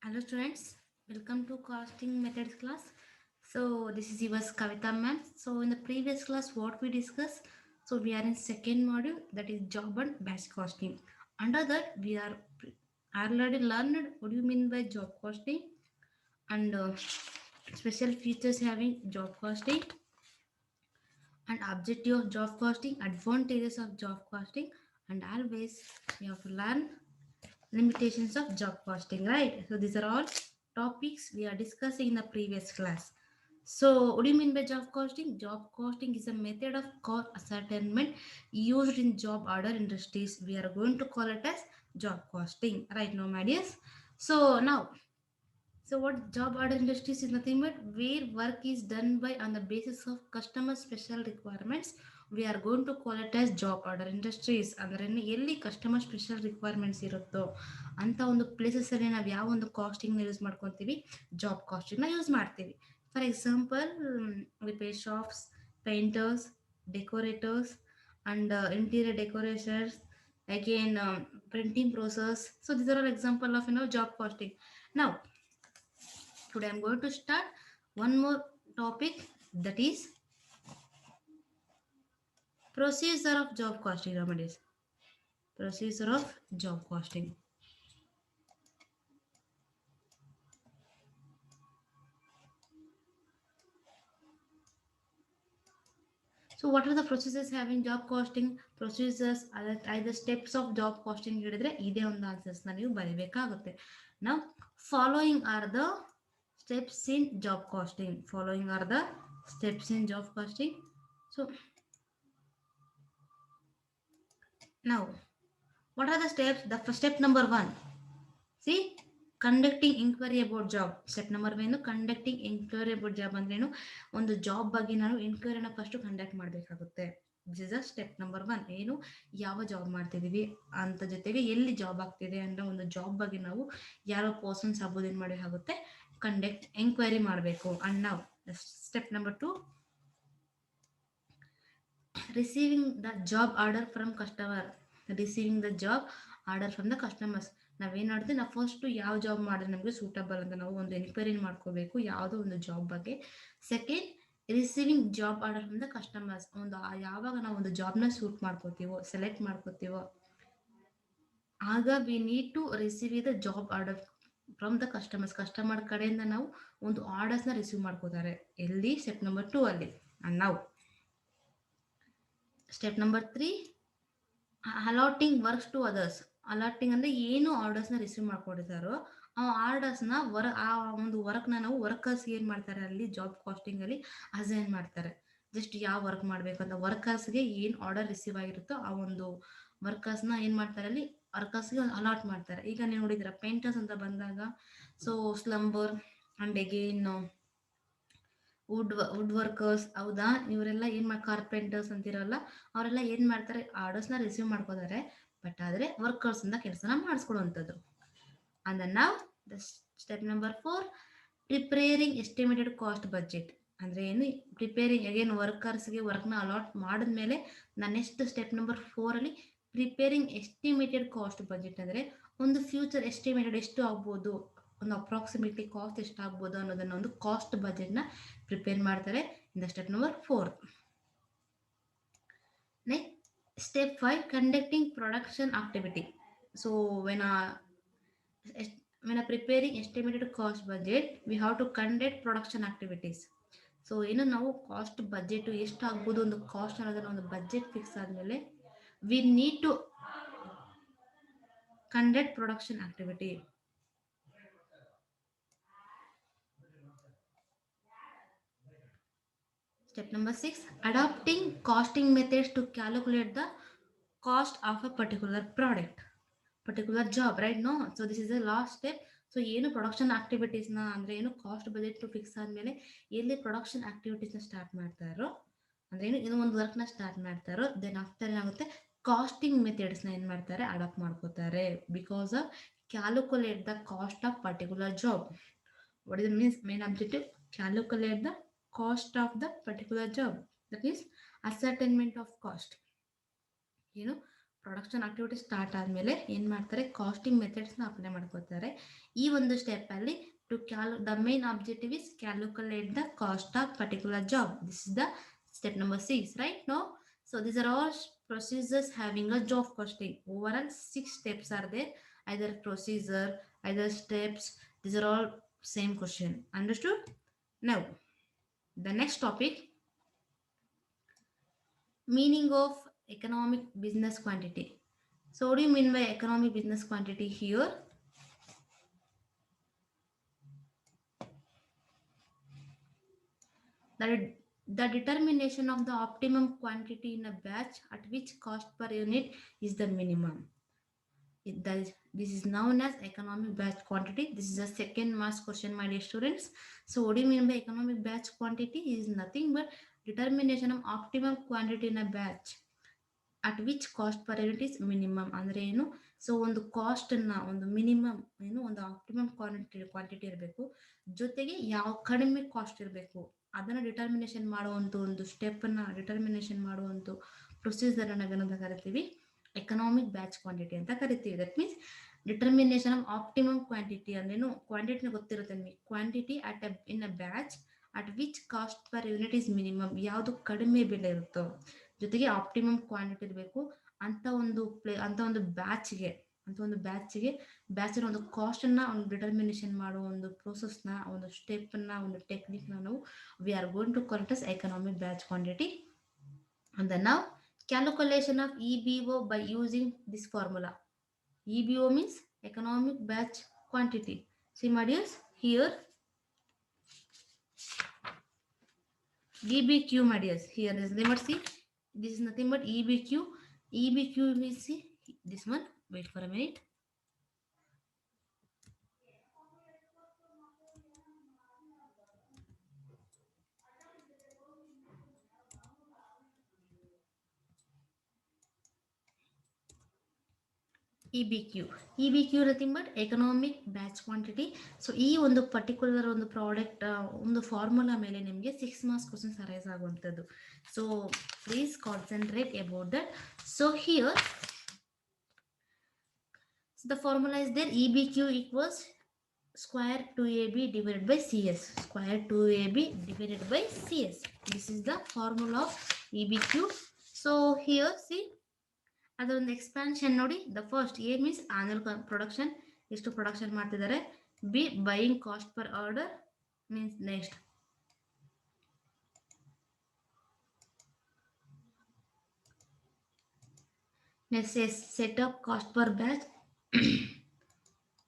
Hello students, welcome to costing methods class. So this is yours Kavita ma'am. So in the previous class what we discussed, so we are in second module, that is job and batch costing. Under that we are already learned what do you mean by job costing and special features having job costing and objective of job costing, advantages of job costing, and always we have to learn limitations of job costing, right? So these are all topics we are discussing in the previous class. So what do you mean by job costing? Job costing is a method of cost ascertainment used in job order industries. We are going to call it as job costing, right now, my dears. So now, so what job order industries is nothing but where work is done by on the basis of customer special requirements. We are going to call it as job order industries. ಅಂದ್ರೆ ಎಲ್ಲಿ customer special requirements ಇರುತ್ತೋ ಅಂತ ಒಂದು places ಅಲ್ಲಿ ನಾವು ಯಾವ ಒಂದು casting use ಮಾಡ್ಕೊತೀವಿ, ಜಾಬ್ ಕಾಸ್ಟಿಂಗ್ ನ ಯೂಸ್ ಮಾಡ್ತೀವಿ. For example, repair shops, painters, decorators and interior decorations, again printing process. So these are all example of job costing. Now today I'm going to start one more topic, that is procedure of job costing remedies. Procedure of job costing. So what are the processes having job costing? Procedures either steps of job costing ಹೇಳಿದ್ರೆ ಇದೇ ಒಂದು answers ನೀವು ಬರೀಬೇಕಾಗುತ್ತೆ. Now following are the steps in job costing. Following are the steps in job costing. So now what are the steps? The first step number 1. See, conducting inquiry about job. Step number ಏನು? Conducting inquiry about job ಅಂದ್ರೇನು? ಒಂದು job ಬಗ್ಗೆ ನಾನು ಇನ್ಕ್ವೈರಿನ first conduct ಮಾಡಬೇಕಾಗುತ್ತೆ. This is a step number 1. ಏನು, ಯಾವ job ಮಾಡ್ತಿದೀವಿ ಅಂತ, ಜೊತೆಗೆ ಎಲ್ಲಿ ಜಾಬ್ ಆಗ್ತಿದೆ ಅನ್ನೋ ಒಂದು ಜಾಬ್ ಬಗ್ಗೆ ನಾವು ಯಾವ ಪರ್ಸನ್ಸ್ ಆಗ್ಬೋದು ಏನು ಮಾಡಬೇಕಾಗುತ್ತೆ, ಕಂಡಕ್ಟ್ ಎಂಕ್ವೈರಿ ಮಾಡಬೇಕು. ಅಂಡ್ ನಾವು step number 2, receiving the job order from customer. Receiving the job order from the customers. ನಾವೇನು ಮಾಡಿದ್ರೆ, ನಾವು ಫಸ್ಟು ಯಾವ ಜಾಬ್ ಮಾಡಿದ್ರೆ ನಮಗೆ ಸೂಟಬಲ್ ಅಂತ ನಾವು ಒಂದು ಎನ್ಕ್ವೈರಿ ಮಾಡ್ಕೋಬೇಕು ಯಾವುದೋ ಒಂದು ಜಾಬ್ ಬಗ್ಗೆ. Second, receiving job order from the customers. ಒಂದು ಯಾವಾಗ ನಾವು ಒಂದು ಜಾಬ್ನ ಸೂಟ್ ಮಾಡ್ಕೋತೀವೋ, ಸೆಲೆಕ್ಟ್ ಮಾಡ್ಕೋತೀವೋ, ಆಗ we need to receive the job order from the customers. Customer ಕಡೆಯಿಂದ ನಾವು ಒಂದು ಆರ್ಡರ್ಸ್ನ ರಿಸೀವ್ ಮಾಡ್ಕೋತಾರೆ. ಎಲ್ಲಿ? ಸ್ಟೆಪ್ ನಂಬರ್ 2 ಅಲ್ಲಿ. ಅಂಡ್ ನಾವು step number 3, allotting works to others. Allotting ಅಂದರೆ ಏನು ಆರ್ಡರ್ಸ್ನ ರಿಸೀವ್ ಮಾಡ್ಕೊಂಡಿದ್ದಾರೋ ಆ ಆರ್ಡರ್ಸ್ನ ಆ ಒಂದು ವರ್ಕ್ನ ನಾವು ವರ್ಕರ್ಸ್ ಏನು ಮಾಡ್ತಾರೆ ಅಲ್ಲಿ ಜಾಬ್ ಕಾಸ್ಟಿಂಗಲ್ಲಿ ಅಸೈನ್ ಮಾಡ್ತಾರೆ. ಜಸ್ಟ್ ಯಾವ ವರ್ಕ್ ಮಾಡಬೇಕಂತ ವರ್ಕರ್ಸ್ಗೆ ಏನು ಆರ್ಡರ್ ರಿಸೀವ್ ಆಗಿರುತ್ತೋ ಆ ಒಂದು ವರ್ಕರ್ಸ್ನ ಏನು ಮಾಡ್ತಾರೆ ಅಲ್ಲಿ, ವರ್ಕರ್ಸ್ಗೆ ಅಲಾಟ್ ಮಾಡ್ತಾರೆ. ಈಗ ನೀವು ನೋಡಿದ್ದೀರ ಪೇಂಟರ್ಸ್ ಅಂತ ಬಂದಾಗ, so plumber and again wood workers, ಹೌದಾ, ಇವರೆಲ್ಲ ಏನು ಕಾರ್ಪೆಂಟರ್ಸ್ ಅಂತಿರಲ್ಲ, ಅವರೆಲ್ಲ ಏನು ಮಾಡ್ತಾರೆ, ಆರ್ಡರ್ಸ್ನ ರಿಸೀವ್ ಮಾಡ್ಕೋತಾರೆ, ಬಟ್ ಆದರೆ ವರ್ಕರ್ಸಿಂದ ಕೆಲಸನ ಮಾಡಿಸ್ಕೊಡುವಂಥದ್ದು. ಅಂಡ್ ನಾವು the step number 4, preparing estimated cost budget. ಅಂದರೆ ಏನು, ಪ್ರಿಪೇರಿಂಗ್ ಅಗೇನ್ ವರ್ಕರ್ಸ್ಗೆ ವರ್ಕ್ನ ಅಲಾಟ್ ಮಾಡಿದ್ಮೇಲೆ ನಾನು ನೆಕ್ಸ್ಟ್ ಸ್ಟೆಪ್ ನಂಬರ್ 4ಅಲ್ಲಿ ಪ್ರಿಪೇರಿಂಗ್ ಎಸ್ಟಿಮೇಟೆಡ್ ಕಾಸ್ಟ್ ಬಜೆಟ್. ಅಂದರೆ ಒಂದು ಫ್ಯೂಚರ್ ಎಸ್ಟಿಮೇಟೆಡ್ ಎಷ್ಟು ಆಗ್ಬೋದು, ಒಂದು ಅಪ್ರಾಕ್ಸಿಮೇಟ್ಲಿ ಕಾಸ್ಟ್ ಎಷ್ಟಾಗ್ಬೋದು ಅನ್ನೋದನ್ನ ಒಂದು ಕಾಸ್ಟ್ ಬಜೆಟ್ನ ಪ್ರಿಪೇರ್ ಮಾಡ್ತಾರೆ in the step number 4. Next step 5, conducting production activity. So when a preparing estimated cost budget, we have to conduct production activities. So ಏನು, ನಾವು ಕಾಸ್ಟ್ ಬಜೆಟ್ ಎಷ್ಟು ಆಗ್ಬೋದು ಒಂದು ಕಾಸ್ಟ್ ಅನ್ನೋದನ್ನ ಒಂದು ಬಜೆಟ್ ಫಿಕ್ಸ್ ಆದಮೇಲೆ we need to conduct production activity. Step number 6, adopting costing methods to calculate the cost of a particular product, particular job, right? No, so this is the last step. So ಏನು production ಆಕ್ಟಿವಿಟೀಸ್ನ ಅಂದರೆ ಏನು, cost budget fix ಆದಮೇಲೆ ಎಲ್ಲಿ production ಆಕ್ಟಿವಿಟೀಸ್ನ start ಮಾಡ್ತಾರೋ, ಅಂದರೆ ಏನು, ಇದು ಒಂದು ವರ್ಕ್ನ ಸ್ಟಾರ್ಟ್ ಮಾಡ್ತಾರೋ, ದೆನ್ ಆಫ್ಟರ್ ಏನಾಗುತ್ತೆ, ಕಾಸ್ಟಿಂಗ್ ಮೆಥಡ್ಸ್ನ ಏನು ಮಾಡ್ತಾರೆ, ಅಡಾಪ್ಟ್ ಮಾಡ್ಕೋತಾರೆ. Because of calculate the cost of particular job. What is means main objective? Calculate the cost of the particular job. That means ascertainment of cost. You know, production activity start ಆದಮೇಲೆ ಏನು ಮಾಡ್ತಾರೆ, costing ಮೆಥಡ್ಸ್ನ apply ಮಾಡ್ಕೋತಾರೆ. ಈ ಒಂದು ಸ್ಟೆಪ್ಪಲ್ಲಿ the main objective is calculate the cost of particular job. This is the step number 6, right? No, so these are all procedures having a job costing. Overall 6 steps are there, either procedure, either steps. These are all same question. Understood? Now the next topic, meaning of economic business quantity. So what do you mean by economic business quantity here? The determination of the optimum quantity in a batch at which cost per unit is the minimum. This is known as economic batch quantity. This is a second mass question, my dear students. So what do you mean by economic batch quantity? Is nothing but determination of optimum quantity in a batch at which cost per unit is minimum. ಅಂದರೆ ಏನು, so ಒಂದು ಕಾಸ್ಟನ್ನು, ಒಂದು minimum ಏನು, ಒಂದು optimum quantity ಇರಬೇಕು, ಜೊತೆಗೆ ಯಾವ ಕಡಿಮೆ ಕಾಸ್ಟ್ ಇರಬೇಕು ಅದನ್ನು ಡಿಟರ್ಮಿನೇಷನ್ ಮಾಡುವಂಥ ಒಂದು ಸ್ಟೆಪ್ಪನ್ನು ಡಿಟರ್ಮಿನೇಷನ್ ಮಾಡುವಂಥ ಪ್ರೊಸೀಜರನ್ನು ನಾವೇನಂತ ಕರಿತೀವಿ, ಎಕನಾಮಿಕ್ ಬ್ಯಾಚ್ ಕ್ವಾಂಟಿಟಿ ಅಂತ ಕರಿತೀವಿ. That means determination of optimum quantity ಅಂದ್ರೇನು, ಕ್ವಾಂಟಿಟಿನ ಗೊತ್ತಿರುತ್ತೆ ನಿಮಗೆ, quantity in a batch at which cost per unit is minimum, ಯಾವುದು ಕಡಿಮೆ ಬೆಲೆ ಇರುತ್ತೋ ಜೊತೆಗೆ ಆಪ್ಟಿಮಮ್ ಕ್ವಾಂಟಿಟಿ ಇರಬೇಕು ಅಂತ ಒಂದು ಬ್ಯಾಚ್ಗೆ ಬ್ಯಾಚಿನ ಒಂದು ಕಾಸ್ಟನ್ನು ಒಂದು ಡಿಟರ್ಮಿನೇಷನ್ ಮಾಡುವ ಒಂದು ಪ್ರೋಸೆಸ್ನ, ಒಂದು ಸ್ಟೆಪ್ನ, ಒಂದು ಟೆಕ್ನಿಕ್ನ ನಾವು we are going to call it as economic batch quantity. And then now calculation of EBO by using this formula. EBO means economic batch quantity. See my dears, here EBQ, my dears, here is nothing but, see, this is nothing but EBQ. EBQ means, see this one, wait for a minute. EBQ nothing but economic batch quantity. So ಈ ಒಂದು particular ಒಂದು product ಒಂದು formula ಮೇಲೆ ನಿಮಗೆ 6 marks questions arise ಆಗುವಂಥದ್ದು. So please concentrate about that. So here the formula is there, EBQ equals square 2AB divided by CS. Square 2AB divided by CS. This is the formula of EBQ. So here see, ಅದರ ಒಂದು expansion ನೋಡಿ. The first A means annual production, ಎಷ್ಟು production ಮಾಡ್ತಿದ್ದಾರೆ. B buying cost per order means next set up cost per batch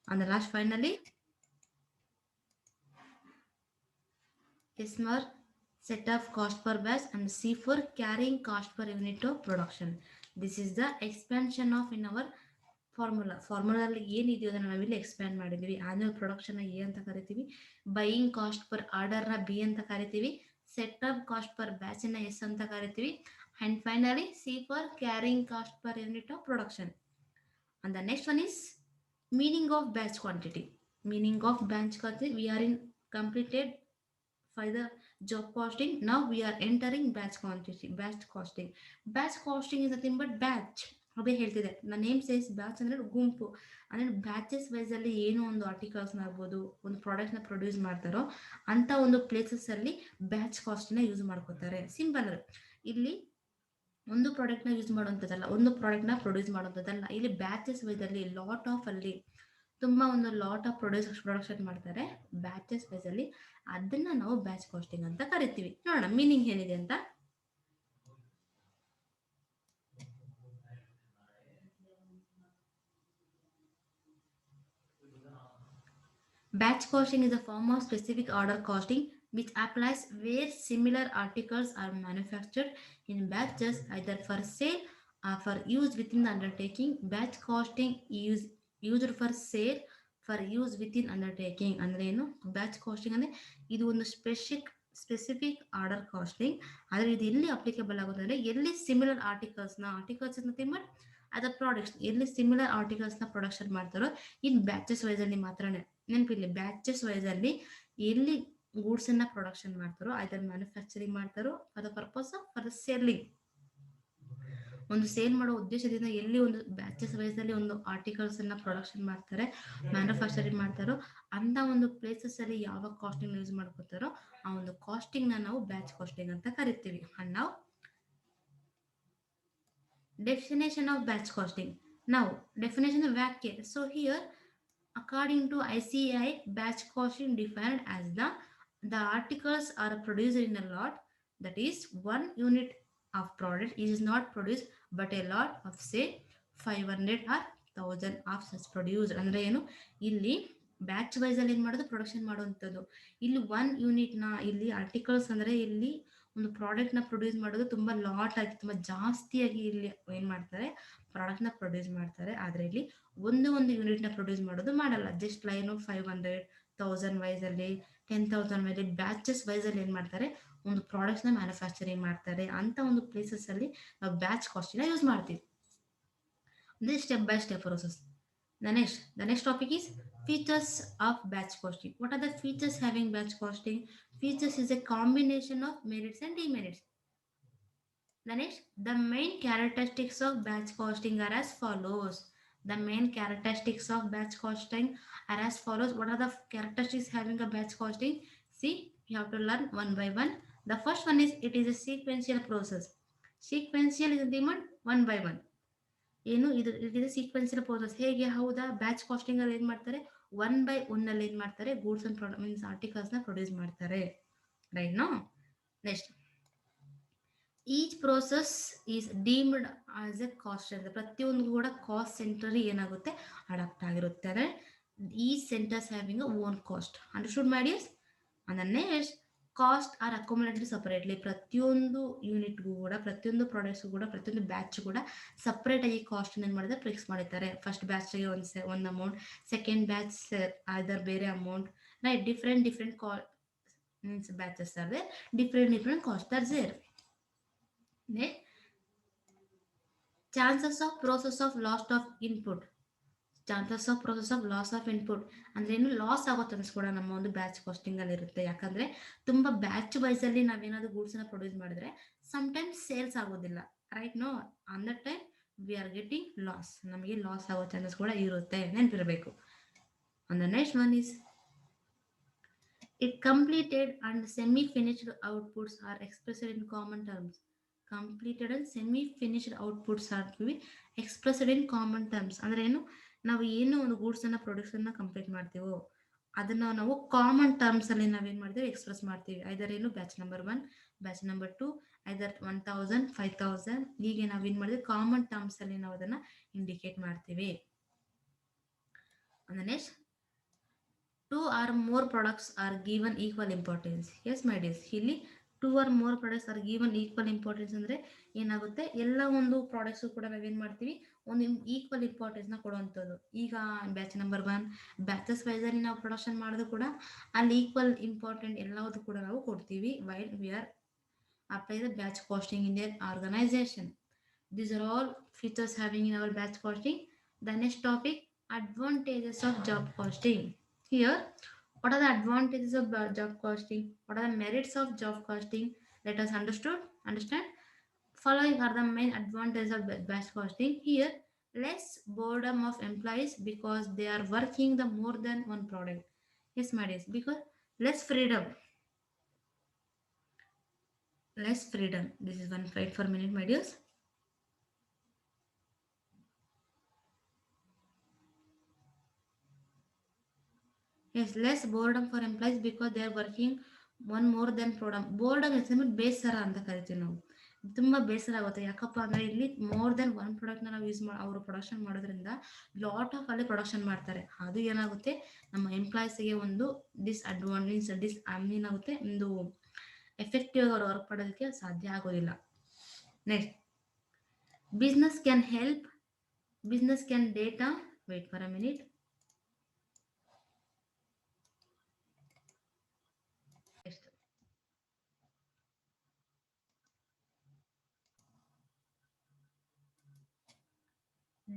and the last finally S for set up cost per batch and C for carrying cost per unit of production. This is the expansion of in our ಫಾರ್ಮುಲಾದಲ್ಲಿ ಏನಿದೆಯೋ ಅದನ್ನು ನಾವಿಲ್ಲಿ expand ಮಾಡಿದ್ದೀವಿ. Annual ಪ್ರೊಡಕ್ಷನ್ನ A ಅಂತ ಕರಿತೀವಿ, buying cost per ಆರ್ಡರ್ನ B ಅಂತ ಕರಿತೀವಿ, set up cost per ಬ್ಯಾಚನ್ನ ಎಸ್ ಅಂತ ಕರಿತೀವಿ, and finally C for carrying cost per unit of production. And the next one is meaning of batch quantity. Meaning of batch quantity, we are in completed for the job costing. Now we are entering batch quantity. Batch costing is nothing but batch. ಅದೇ ಹೇಳ್ತಿದೆ, ನನ್ನ name says batch ಅಂದರೆ ಗುಂಪು, ಅಂದರೆ batches ವೈಸಲ್ಲಿ ಏನೋ ಒಂದು ಆರ್ಟಿಕಲ್ಸ್ನ ಆಗ್ಬೋದು, ಒಂದು ಪ್ರಾಡಕ್ಟ್ನ ಪ್ರೊಡ್ಯೂಸ್ ಮಾಡ್ತಾರೋ ಅಂಥ ಒಂದು ಪ್ಲೇಸಸ್ಸಲ್ಲಿ ಬ್ಯಾಚ್ ಕಾಸ್ಟನ್ನ ಯೂಸ್ ಮಾಡ್ಕೋತಾರೆ. ಸಿಂಪಲ್, ಇಲ್ಲಿ ಒಂದು ಪ್ರಾಡಕ್ಟ್ನ ಯೂಸ್ ಮಾಡುವಂಥದ್ದಲ್ಲ, ಒಂದು ಪ್ರಾಡಕ್ಟ್ನ ಪ್ರೊಡ್ಯೂಸ್ ಮಾಡುವಂಥದ್ದಲ್ಲ, ಇಲ್ಲಿ ಬ್ಯಾಚಸ್ ವೈಸಲ್ಲಿ ಲಾಟ್ ಆಫ್ ಅಲ್ಲಿ ತುಂಬ ಒಂದು ಲಾಟ್ ಆಫ್ ಪ್ರೊಡಕ್ಷನ್ ಮಾಡ್ತಾರೆ ಬ್ಯಾಚಸ್ ವೈಸಲ್ಲಿ. ಅದನ್ನು ನಾವು ಬ್ಯಾಚ್ ಕಾಸ್ಟಿಂಗ್ ಅಂತ ಕರಿತೀವಿ. ನೋಡೋಣ ಮೀನಿಂಗ್ ಏನಿದೆ ಅಂತ. Batch costing is a form of specific order costing which applies where similar articles are manufactured in batches either for sale or for use within the undertaking. Batch costing is used for sale, for use within undertaking. ಅಂದ್ರೆ ಏನು batch casting ಅಂದರೆ ಇದು ಒಂದು specific order casting. ಆದರೆ ಇದು ಎಲ್ಲಿ applicable ಆಗುತ್ತೆ ಅಂದರೆ ಎಲ್ಲಿ similar articles nothing but other products, ಎಲ್ಲಿ ಸಿಮಿಲರ್ ಆರ್ಟಿಕಲ್ಸ್ನ ಪ್ರೊಡಕ್ಷನ್ ಮಾಡ್ತಾರೋ ಇನ್ ಬ್ಯಾಚಸ್ ವೈಸಲ್ಲಿ ಮಾತ್ರನೇ. ನೆನಪಿರಲಿ, ಬ್ಯಾಚಸ್ ವೈಸಲ್ಲಿ ಎಲ್ಲಿ ಗೂಡ್ಸನ್ನು ಪ್ರೊಡಕ್ಷನ್ ಮಾಡ್ತಾರೋ, ಐದರ್ ಮ್ಯಾನುಫ್ಯಾಕ್ಚರಿಂಗ್ ಮಾಡ್ತಾರೋ for the purpose of for the selling. ಒಂದು ಸೇಲ್ ಮಾಡೋ ಉದ್ದೇಶದಿಂದ ಎಲ್ಲಿ ಒಂದು ಬ್ಯಾಚಸ್ ವೈಸಲ್ಲಿ ಒಂದು ಆರ್ಟಿಕಲ್ಸನ್ನು ಪ್ರೊಡಕ್ಷನ್ ಮಾಡ್ತಾರೆ, ಮ್ಯಾನುಫ್ಯಾಕ್ಚರಿಂಗ್ ಮಾಡ್ತಾರೋ ಅಂಥ ಒಂದು ಪ್ಲೇಸಸ್ಸಲ್ಲಿ ಯಾವ ಕಾಸ್ಟಿಂಗ್ ಯೂಸ್ ಮಾಡ್ಕೋತಾರೋ ಆ ಒಂದು ಕಾಸ್ಟಿಂಗ್ನ ನಾವು ಬ್ಯಾಚ್ ಕಾಸ್ಟಿಂಗ್ ಅಂತ ಕರಿತೀವಿ. ಅಂಡ್ ನಾವು definition of batch costing. Now, definition of ವ್ಯಾಖ್ಯೆ. So here, according to ICAI, batch costing defined as the articles are produced in a lot, that is one unit of product is not produced but a lot of say 500 or 1000 of such produced. ಅಂದ್ರೆ ಏನು, ಇಲ್ಲಿ batch wise ಅಲ್ಲಿ ಏನು ಮಾಡೋದು, production ಮಾಡುವಂಥದ್ದು. ಇಲ್ಲಿ one ಯೂನಿಟ್ನ, ಇಲ್ಲಿ articles ಅಂದರೆ ಇಲ್ಲಿ ಒಂದು ಪ್ರಾಡಕ್ಟ್ನ ಪ್ರೊಡ್ಯೂಸ್ ಮಾಡೋದು ತುಂಬ ಲಾಟ್ ಆಗಿ, ತುಂಬ ಜಾಸ್ತಿಯಾಗಿ ಇಲ್ಲಿ ಏನು ಮಾಡ್ತಾರೆ, ಪ್ರಾಡಕ್ಟ್ನ ಪ್ರೊಡ್ಯೂಸ್ ಮಾಡ್ತಾರೆ. ಆದರೆ ಇಲ್ಲಿ ಒಂದು ಯೂನಿಟ್ನ ಪ್ರೊಡ್ಯೂಸ್ ಮಾಡೋದು ಮಾಡಲ್ಲ. ಜಸ್ಟ್ ಲೈನು 500 1000 ವೈಸಲ್ಲಿ 10,000 ಮೇಲೆ ಬ್ಯಾಚಸ್ ವೈಸಲ್ಲಿ ಏನು ಮಾಡ್ತಾರೆ, ಒಂದು ಪ್ರಾಡಕ್ಟ್ಸ್ನ ಮ್ಯಾನುಫ್ಯಾಕ್ಚರಿಂಗ್ ಮಾಡ್ತಾರೆ. ಅಂಥ ಒಂದು ಪ್ಲೇಸಸ್ಸಲ್ಲಿ ನಾವು ಬ್ಯಾಚ್ ಕಾಸ್ಟಿಂಗ್ನ ಯೂಸ್ ಮಾಡ್ತೀವಿ. This step by step process. The next topic is features of batch costing. What are the features having batch costing? Features is a combination of merits and demerits. The next, the main characteristics of batch costing are as follows. The main characteristics of batch costing are as follows. What are the characteristics having a batch costing? See, you have to learn one by one. The first one is it is a sequential process. Sequential is the one by one. ಏನು ಇದು ಸೀಕ್ವೆನ್ಸಿನ process. ಹೇಗೆ? ಹೌದಾ, batch casting ಅಲ್ಲಿ ಏನು ಮಾಡ್ತಾರೆ, one by one ಅಲ್ಲಿ ಏನು ಮಾಡ್ತಾರೆ, ಗೂಡ್ಸ್ ಅಂಡ್ ಪ್ರಾಡಕ್ಟ್ ಮೀನ್ಸ್ ಆರ್ಟಿಕಲ್ಸ್ನ ಪ್ರೊಡ್ಯೂಸ್ ಮಾಡ್ತಾರೆ. Right no. Next, each process is deemed as a cost centre. ಪ್ರತಿಯೊಂದು ಕೂಡ ಕಾಸ್ಟ್ ಸೆಂಟರ್ ಏನಾಗುತ್ತೆ, ಅಡಾಪ್ಟ್ ಆಗಿರುತ್ತೆ. ಅಂದರೆ ಈ centres having a own cost. Understood my dears? And next, cost are accumulated separately. ಪ್ರತಿಯೊಂದು ಯೂನಿಟ್ಗೂ ಕೂಡ, ಪ್ರತಿಯೊಂದು ಪ್ರಾಡಕ್ಟ್ಸ್ಗೂ ಕೂಡ, ಪ್ರತಿಯೊಂದು ಬ್ಯಾಚ್ ಕೂಡ ಸಪ್ರೇಟಾಗಿ ಕಾಸ್ಟ್ ಏನು ಮಾಡಿದ್ರೆ ಫಿಕ್ಸ್ ಮಾಡಿರ್ತಾರೆ. ಫಸ್ಟ್ ಬ್ಯಾಚ್ಗೆ ಒಂದು ಅಮೌಂಟ್, ಸೆಕೆಂಡ್ ಬ್ಯಾಚ್ ಅದರ್ ಬೇರೆ amount, right? Different means batches are there, different cost are there. Chances of process of loss of input. ಚಾನ್ಸಸ್ ಆಫ್ ಪ್ರೊಸೆಸ್ ಆಫ್ ಲಾಸ್ ಆಫ್ ಇನ್ಪುಟ್ ಅಂದ್ರೆ ಏನು, ಲಾಸ್ ಆಗೋ ಚಾನ್ಸ್ ಕೂಡ ನಮ್ಮ ಒಂದು ಬ್ಯಾಚ್ ಕಾಸ್ಟಿಂಗ್ ಅಲ್ಲಿ ಇರುತ್ತೆ. ಯಾಕಂದ್ರೆ ತುಂಬ ಬ್ಯಾಚ್ ವೈಸ್ ಅಲ್ಲಿ ನಾವೇನಾದ್ರು ಗೂಡ್ಸ್ ನ ಪ್ರೊಡ್ಯೂಸ್ ಮಾಡಿದ್ರೆ ಸಮ್ಟೈಮ್ಸ್ ಸೇಲ್ಸ್ ಆಗೋದಿಲ್ಲ. Right no? On that time we are getting loss. ನಮಗೆ ಲಾಸ್ ಆಗೋ ಚಾನ್ಸಸ್ ಕೂಡ ಇರುತ್ತೆ, ನೆನಪಿರಬೇಕು. And the next one is it completed and semi finished outputs are expressed in common terms. Completed and semi finished outputs are to be expressed in common terms. ಅಂದ್ರೆ ಏನು, ನಾವು ಏನು ಒಂದು ಗೂಡ್ಸನ್ನು ಪ್ರೊಡಕ್ಷನ್ನ ಕಂಪ್ಲೀಟ್ ಮಾಡ್ತೀವೋ ಅದನ್ನು ನಾವು ಕಾಮನ್ ಟರ್ಮ್ಸಲ್ಲಿ ನಾವೇನು ಮಾಡ್ತೀವಿ, ಎಕ್ಸ್ಪ್ರೆಸ್ ಮಾಡ್ತೀವಿ. ಐದರ್ ಏನು, ಬ್ಯಾಚ್ ನಂಬರ್ 1, ಬ್ಯಾಚ್ ನಂಬರ್ 2, ಐದರ್ 1000, 5000, ಹೀಗೆ ನಾವೇನು ಮಾಡಿದ್ವಿ, ಕಾಮನ್ ಟರ್ಮ್ಸಲ್ಲಿ ನಾವು ಅದನ್ನು ಇಂಡಿಕೇಟ್ ಮಾಡ್ತೀವಿ. And next, 2 or more products are given equal importance. Yes my dears, ಇಲ್ಲಿ 2 or more products are given equal importance ಅಂದರೆ ಏನಾಗುತ್ತೆ, ಎಲ್ಲ ಒಂದು ಪ್ರಾಡಕ್ಟ್ಸು ಕೂಡ ನಾವೇನು ಮಾಡ್ತೀವಿ, ಒಂದು ಈಕ್ವಲ್ ಇಂಪಾರ್ಟೆನ್ಸ್ನ ಕೊಡುವಂಥದ್ದು. ಈಗ ಬ್ಯಾಚ್ ನಂಬರ್ 1 ಬ್ಯಾಚಸ್ ವೈಸಲ್ಲಿ ನಾವು ಪ್ರೊಡಕ್ಷನ್ ಮಾಡೋದು ಕೂಡ ಅಲ್ಲಿ ಈಕ್ವಲ್ ಇಂಪಾರ್ಟೆಂಟ್ ಎಲ್ಲವುದು ಕೂಡ ನಾವು ಕೊಡ್ತೀವಿ. While we are apply the batch costing in their organization. These are all features having in our batch costing. The next topic, advantages of job costing. Here, what are the advantages of job costing? What are the merits of job costing? Let us understand. Following are the main advantages of batch costing. Here, less boredom of employees because they are working the more than one product. Yes, my dears, because less freedom. This is one fight for a minute, my dears. Yes, less boredom for employees because they are working one more than product. Boredom is ಬೇಸರ ಅಂತ ಕರಿತೀವಿ ನಾವು. ತುಂಬ ಬೇಸರ ಆಗುತ್ತೆ. ಯಾಕಪ್ಪ ಅಂದರೆ ಇಲ್ಲಿ ಮೋರ್ ದೆನ್ ಒನ್ ಪ್ರಾಡಕ್ಟ್ನ ನಾವು ಯೂಸ್ ಮಾಡಿ ಅವರು ಪ್ರೊಡಕ್ಷನ್ ಮಾಡೋದ್ರಿಂದ ಲಾಟ್ ಆಫ್ ಅಲ್ಲಿ ಪ್ರೊಡಕ್ಷನ್ ಮಾಡ್ತಾರೆ. ಅದು ಏನಾಗುತ್ತೆ, ನಮ್ಮ ಎಂಪ್ಲಾಯೀಸ್ಗೆ ಒಂದು ಏನಾಗುತ್ತೆ, ಒಂದು ಎಫೆಕ್ಟಿವ್ ಅವರು ವರ್ಕ್ ಮಾಡೋದಕ್ಕೆ ಸಾಧ್ಯ ಆಗೋದಿಲ್ಲ. Next, business can data. Wait for a minute.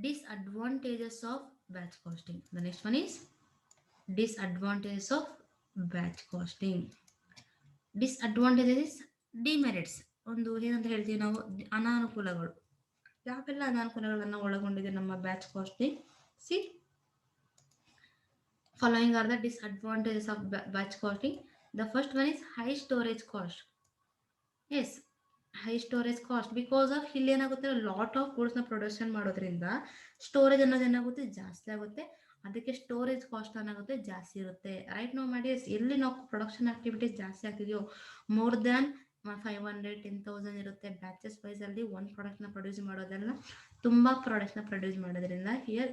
Disadvantages of batch costing. The next one is disadvantages of batch costing. Disadvantages is demerits. ಒಂದು ಏನಂತ ಹೇಳ್ತೀವಿ ನಾವು, ಅನಾನುಕೂಲಗಳು. ಯಾವೆಲ್ಲ ಅನಾನುಕೂಲಗಳನ್ನು ಒಳಗೊಂಡಿದೆ ನಮ್ಮ batch costing? See, following are the disadvantages of batch costing. The first one is high storage cost. Yes, high storage cost because of ಇಲ್ಲಿ ಏನಾಗುತ್ತೆ, ಲಾಟ್ ಆಫ್ ಗೂಡ್ಸ್ನ ಪ್ರೊಡಕ್ಷನ್ ಮಾಡೋದ್ರಿಂದ ಸ್ಟೋರೇಜ್ ಅನ್ನೋದು ಏನಾಗುತ್ತೆ, ಜಾಸ್ತಿ ಆಗುತ್ತೆ. ಅದಕ್ಕೆ ಸ್ಟೋರೇಜ್ ಕಾಸ್ಟ್ ಏನಾಗುತ್ತೆ, ಜಾಸ್ತಿ ಇರುತ್ತೆ. ರೈಟ್ ನಾವು ಮಾಡಿ ಎಲ್ಲಿ ನಾವು ಪ್ರೊಡಕ್ಷನ್ ಆಕ್ಟಿವಿಟೀಸ್ ಜಾಸ್ತಿ ಆಗ್ತಿದೆಯೋ, ಮೋರ್ ದ್ಯಾನ್ 500 10,000 ಇರುತ್ತೆ ಬ್ಯಾಚಸ್ ವೈಸ್ ಅಲ್ಲಿ ಒಂದು ಪ್ರಾಡಕ್ಟ್ನ ಪ್ರೊಡ್ಯೂಸ್ ಮಾಡೋದೆಲ್ಲ ತುಂಬ ಪ್ರಾಡಕ್ಟ್ನ ಪ್ರೊಡ್ಯೂಸ್ ಮಾಡೋದ್ರಿಂದ here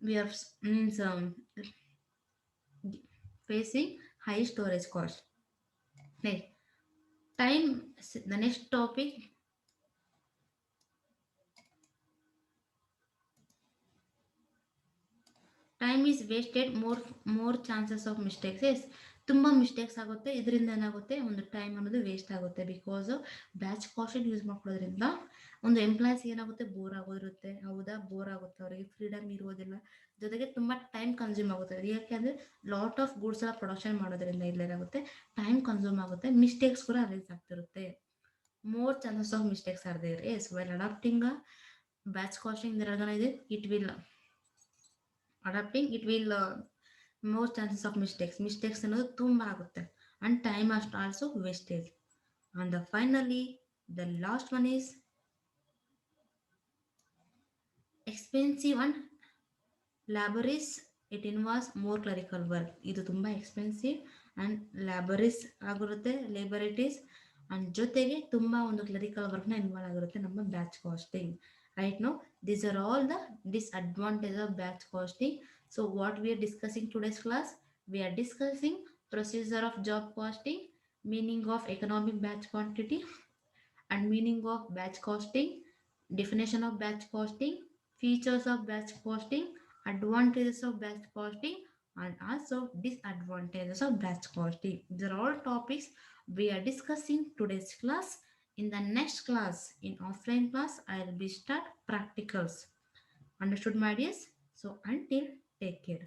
we are means facing high storage cost. Next, time. The next topic, time is wasted, more chances of mistakes. Yes, ತುಂಬ ಮಿಸ್ಟೇಕ್ಸ್ ಆಗುತ್ತೆ. ಇದರಿಂದ ಏನಾಗುತ್ತೆ, ಒಂದು ಟೈಮ್ ಅನ್ನೋದು ವೇಸ್ಟ್ ಆಗುತ್ತೆ. ಬಿಕಾಸ್ ಬ್ಯಾಚ್ ಕಾಸ್ಟಿಂಗ್ ಯೂಸ್ ಮಾಡ್ಕೊಳ್ಳೋದ್ರಿಂದ ಒಂದು ಎಂಪ್ಲಾಯ್ಸ್ ಏನಾಗುತ್ತೆ, ಬೋರ್ ಆಗೋದಿರುತ್ತೆ. ಹೌದಾ, ಬೋರ್ ಆಗುತ್ತೆ, ಅವರಿಗೆ ಫ್ರೀಡಮ್ ಇರೋದಿಲ್ಲ. ಜೊತೆಗೆ ತುಂಬ ಟೈಮ್ ಕನ್ಸ್ಯೂಮ್ ಆಗುತ್ತೆ. ಯಾಕೆಂದರೆ ಲಾಟ್ ಆಫ್ ಗೂಡ್ಸ್ ಎಲ್ಲ ಪ್ರೊಡಕ್ಷನ್ ಮಾಡೋದ್ರಿಂದ ಇಲ್ಲೇನಾಗುತ್ತೆ, ಟೈಮ್ ಕನ್ಸ್ಯೂಮ್ ಆಗುತ್ತೆ. ಮಿಸ್ಟೇಕ್ಸ್ ಕೂಡ ಅರೈಸ್ ಆಗ್ತಿರುತ್ತೆ. More chances of mistakes are there. Yes, while adapting batch costing it will more chances of mistakes ಅನ್ನೋದು ತುಂಬ ಆಗುತ್ತೆ. And time also wastage. And finally, the last one is expensive and laborious. It involves more clerical work. ಇದು ತುಂಬ expensive and ಲ್ಯಾಬರಿಸ್ ಆಗಿರುತ್ತೆ, ಲೇಬರಿಟೀಸ್, and ಜೊತೆಗೆ ತುಂಬ ಒಂದು clerical ವರ್ಕ್ನ involve ಆಗಿರುತ್ತೆ ನಮ್ಮ batch costing. Right now, these are all the disadvantages of batch costing. So what we are discussing today's class, we are discussing procedure of job costing, meaning of economic batch quantity and meaning of batch costing, definition of batch costing, features of batch costing, advantages of batch costing, and also disadvantages of batch costing. These are all topics we are discussing today's class. In the next class, in offline class, I will be start practicals. Understood, my dears? So until, take care.